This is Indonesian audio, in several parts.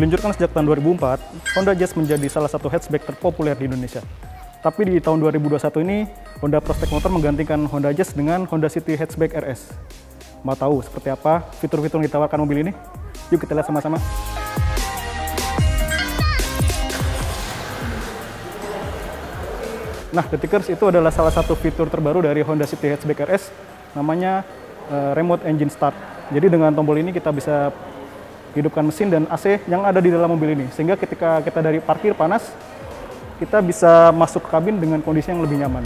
Diluncurkan sejak tahun 2004, Honda Jazz menjadi salah satu hatchback terpopuler di Indonesia. Tapi di tahun 2021 ini, Honda Prospect Motor menggantikan Honda Jazz dengan Honda City Hatchback RS. Mau tahu seperti apa fitur-fitur yang ditawarkan mobil ini? Yuk kita lihat sama-sama. Nah, Detikers, itu adalah salah satu fitur terbaru dari Honda City Hatchback RS, namanya Remote Engine Start. Jadi dengan tombol ini kita bisa hidupkan mesin dan AC yang ada di dalam mobil ini, sehingga ketika kita dari parkir panas, kita bisa masuk ke kabin dengan kondisi yang lebih nyaman.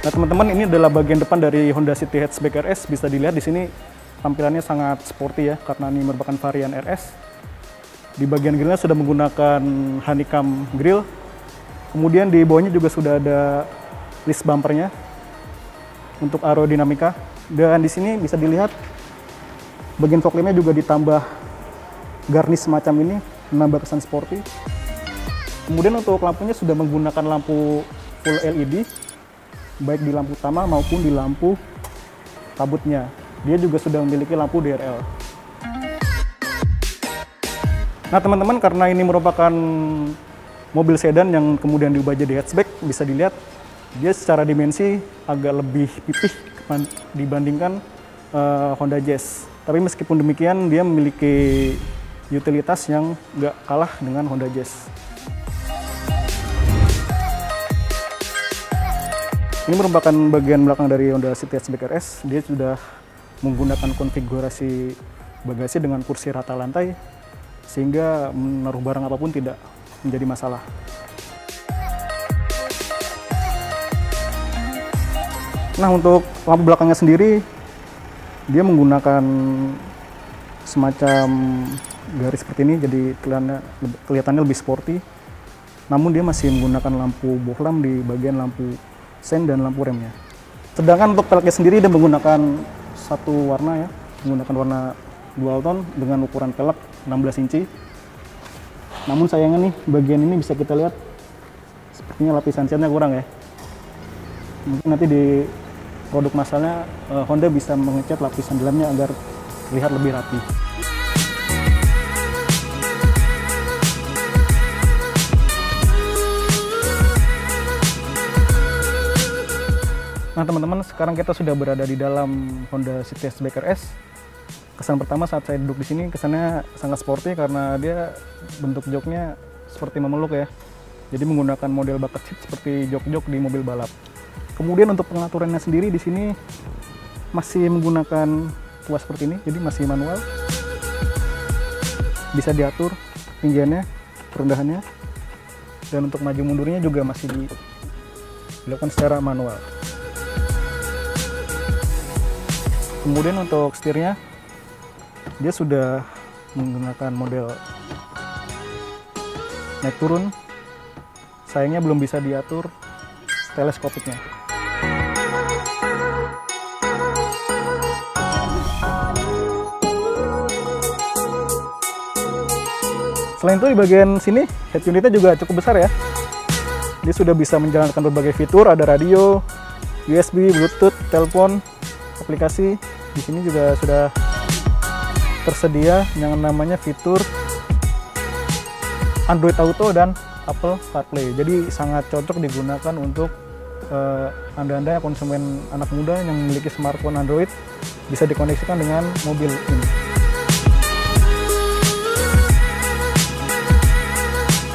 Nah teman-teman, ini adalah bagian depan dari Honda City Hatchback RS. Bisa dilihat di sini tampilannya sangat sporty ya, karena ini merupakan varian RS. Di bagian grillnya sudah menggunakan honeycomb grill. Kemudian di bawahnya juga sudah ada list bumpernya untuk aerodinamika, dan di sini bisa dilihat bagian fog lampnya juga ditambah garnish semacam ini, menambah kesan sporty. Kemudian untuk lampunya sudah menggunakan lampu full LED, baik di lampu utama maupun di lampu kabutnya. Dia juga sudah memiliki lampu DRL. Nah teman-teman, karena ini merupakan mobil sedan yang kemudian diubah jadi hatchback, bisa dilihat dia secara dimensi agak lebih pipih dibandingkan Honda Jazz. Tapi meskipun demikian, dia memiliki utilitas yang nggak kalah dengan Honda Jazz. Ini merupakan bagian belakang dari Honda City Hatchback RS. Dia sudah menggunakan konfigurasi bagasi dengan kursi rata lantai, sehingga menaruh barang apapun tidak menjadi masalah. Nah, untuk lampu belakangnya sendiri, dia menggunakan semacam garis seperti ini, jadi kelihatannya lebih sporty. Namun dia masih menggunakan lampu bohlam di bagian lampu sen dan lampu remnya. Sedangkan untuk peleknya sendiri dia menggunakan satu warna ya, menggunakan warna dual tone dengan ukuran pelek 16 inci. Namun sayangnya nih, bagian ini bisa kita lihat sepertinya lapisan catnya kurang ya. Mungkin nanti di produk masalahnya Honda bisa mengecat lapisan dalamnya agar terlihat lebih rapi. Nah teman-teman, sekarang kita sudah berada di dalam Honda City Hatchback RS. Kesan pertama saat saya duduk di sini, kesannya sangat sporty karena dia bentuk joknya seperti memeluk ya. Jadi menggunakan model bucket seat seperti jok-jok di mobil balap. Kemudian untuk pengaturannya sendiri di sini masih menggunakan tuas seperti ini, jadi masih manual. Bisa diatur ketinggiannya, kerendahannya, dan untuk maju mundurnya juga masih dilakukan secara manual. Kemudian untuk setirnya, dia sudah menggunakan model naik turun. Sayangnya belum bisa diatur teleskopiknya. Selain itu di bagian sini head unitnya juga cukup besar ya. Dia sudah bisa menjalankan berbagai fitur, ada radio, USB, Bluetooth, telepon, aplikasi. Di sini juga sudah tersedia yang namanya fitur Android Auto dan Apple CarPlay. Jadi sangat cocok digunakan untuk Anda-anda konsumen anak muda yang memiliki smartphone Android, bisa dikoneksikan dengan mobil ini.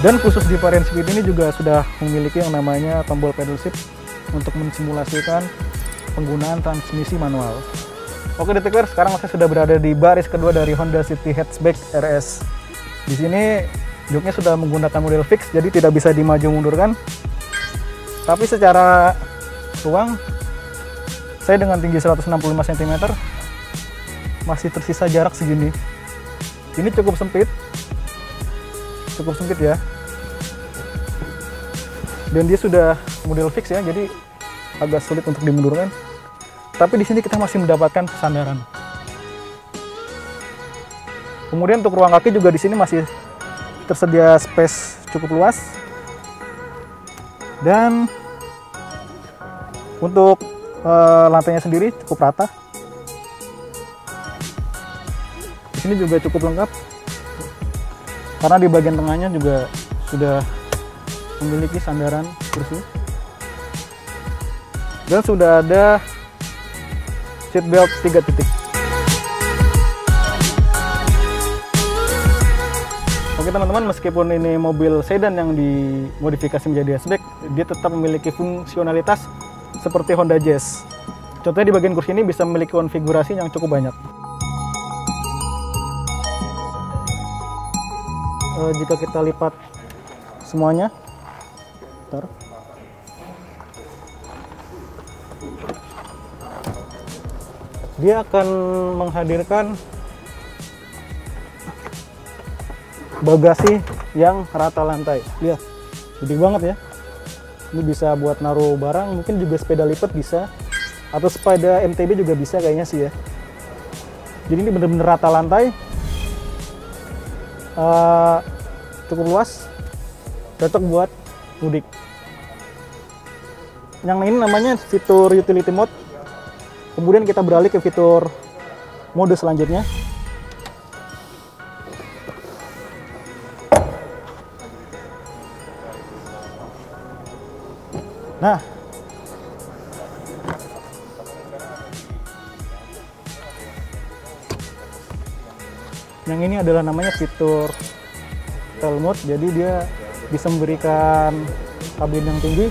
Dan khusus di varian Speed ini juga sudah memiliki yang namanya tombol pedal shift untuk mensimulasikan penggunaan transmisi manual. Oke Detikers, sekarang saya sudah berada di baris kedua dari Honda City Hatchback RS. Di sini joknya sudah menggunakan model fix, jadi tidak bisa dimaju mundurkan. Tapi secara ruang, saya dengan tinggi 165 cm masih tersisa jarak segini. Ini cukup sempit ya. Dan dia sudah model fix ya, jadi agak sulit untuk dimundurkan. Tapi di sini kita masih mendapatkan kesandaran. Kemudian untuk ruang kaki juga di sini masih tersedia space cukup luas. Dan untuk lantainya sendiri cukup rata. Di sini juga cukup lengkap karena di bagian tengahnya juga sudah memiliki sandaran kursi dan sudah ada seat belt 3 titik. Oke teman-teman, meskipun ini mobil sedan yang dimodifikasi menjadi hatchback, dia tetap memiliki fungsionalitas seperti Honda Jazz. Contohnya di bagian kursi ini bisa memiliki konfigurasi yang cukup banyak. Jika kita lipat semuanya, dia akan menghadirkan bagasi yang rata lantai. Lihat, gede banget ya. Ini bisa buat naruh barang, mungkin juga sepeda lipat bisa, atau sepeda MTB juga bisa kayaknya sih ya. Jadi ini bener-bener rata lantai, cukup luas, cocok buat mudik. Yang ini namanya fitur utility mode. Kemudian kita beralih ke fitur mode selanjutnya. Nah, yang ini adalah namanya fitur trail mode. Jadi dia bisa memberikan kabin yang tinggi,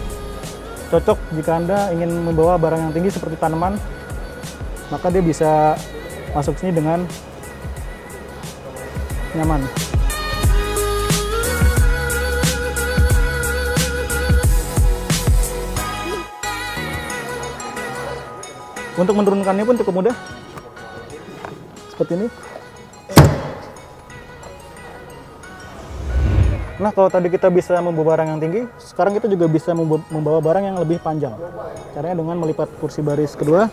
cocok jika Anda ingin membawa barang yang tinggi seperti tanaman, maka dia bisa masuk sini dengan nyaman. Untuk menurunkannya pun cukup mudah, seperti ini. Nah, kalau tadi kita bisa membawa barang yang tinggi, sekarang kita juga bisa membawa barang yang lebih panjang. Caranya dengan melipat kursi baris kedua,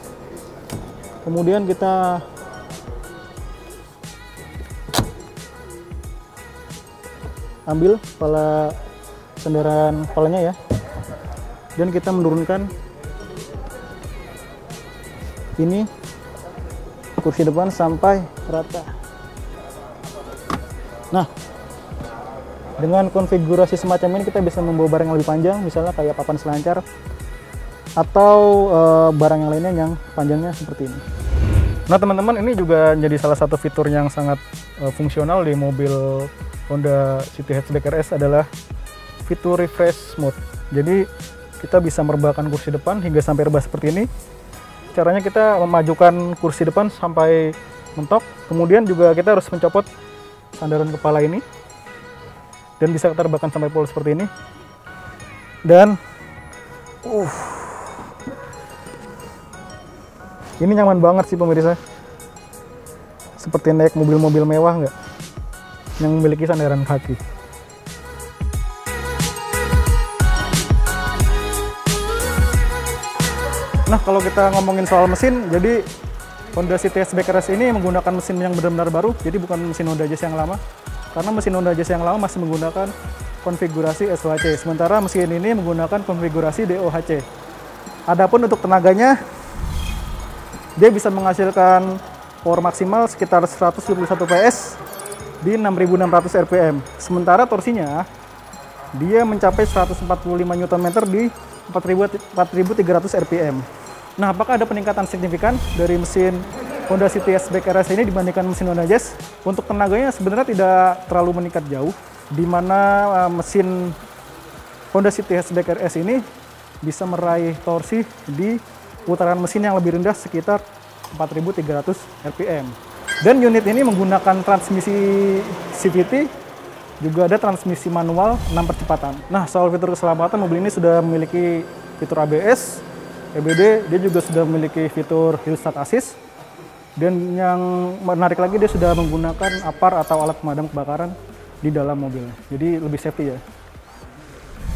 kemudian kita ambil kepala sandaran kepalanya ya, dan kita menurunkan ini kursi depan sampai rata. Nah, dengan konfigurasi semacam ini kita bisa membawa barang yang lebih panjang, misalnya kayak papan selancar atau barang yang lainnya yang panjangnya seperti ini. Nah teman-teman, ini juga menjadi salah satu fitur yang sangat fungsional di mobil Honda City Hatchback RS adalah fitur refresh mode. Jadi kita bisa merebahkan kursi depan hingga sampai rebah seperti ini. Caranya kita memajukan kursi depan sampai mentok, kemudian juga kita harus mencopot sandaran kepala ini dan bisa kita rebahkan sampai full seperti ini. Dan ini nyaman banget sih pemirsa, seperti naik mobil-mobil mewah nggak, yang memiliki sandaran kaki. Nah, kalau kita ngomongin soal mesin, jadi Honda City Hatchback RS ini menggunakan mesin yang benar-benar baru, jadi bukan mesin Honda Jazz yang lama. Karena mesin Honda Jazz yang lama masih menggunakan konfigurasi SOHC, sementara mesin ini menggunakan konfigurasi DOHC. Adapun untuk tenaganya, dia bisa menghasilkan power maksimal sekitar 121 PS di 6.600 rpm. Sementara torsinya, dia mencapai 145 Nm di 4.300 rpm. Nah, apakah ada peningkatan signifikan dari mesin Honda City Hatchback RS ini dibandingkan mesin Honda Jazz? Untuk tenaganya sebenarnya tidak terlalu meningkat jauh, di mana mesin Honda City Hatchback RS ini bisa meraih torsi di putaran mesin yang lebih rendah sekitar 4.300 rpm. Dan unit ini menggunakan transmisi CVT, juga ada transmisi manual 6 percepatan. Nah, soal fitur keselamatan, mobil ini sudah memiliki fitur ABS, EBD, dia juga sudah memiliki fitur Hill Start Assist. Dan yang menarik lagi, dia sudah menggunakan APAR atau alat pemadam kebakaran di dalam mobilnya. Jadi lebih safety ya.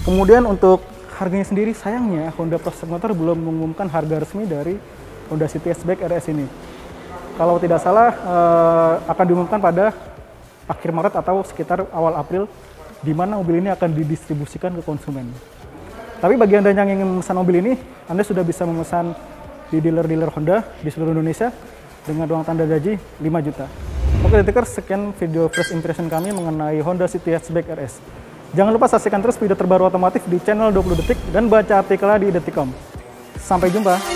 Kemudian untuk harganya sendiri, sayangnya Honda Prospect Motor belum mengumumkan harga resmi dari Honda City Hatchback RS ini. Kalau tidak salah akan diumumkan pada akhir Maret atau sekitar awal April, di mana mobil ini akan didistribusikan ke konsumen. Tapi bagi Anda yang ingin memesan mobil ini, Anda sudah bisa memesan di dealer-dealer Honda di seluruh Indonesia dengan ruang tanda gaji 5 juta. Oke Detikers, sekian video first impression kami mengenai Honda City Hatchback RS. Jangan lupa saksikan terus video terbaru otomotif di channel 20 Detik dan baca artikelnya di Detikcom. Sampai jumpa.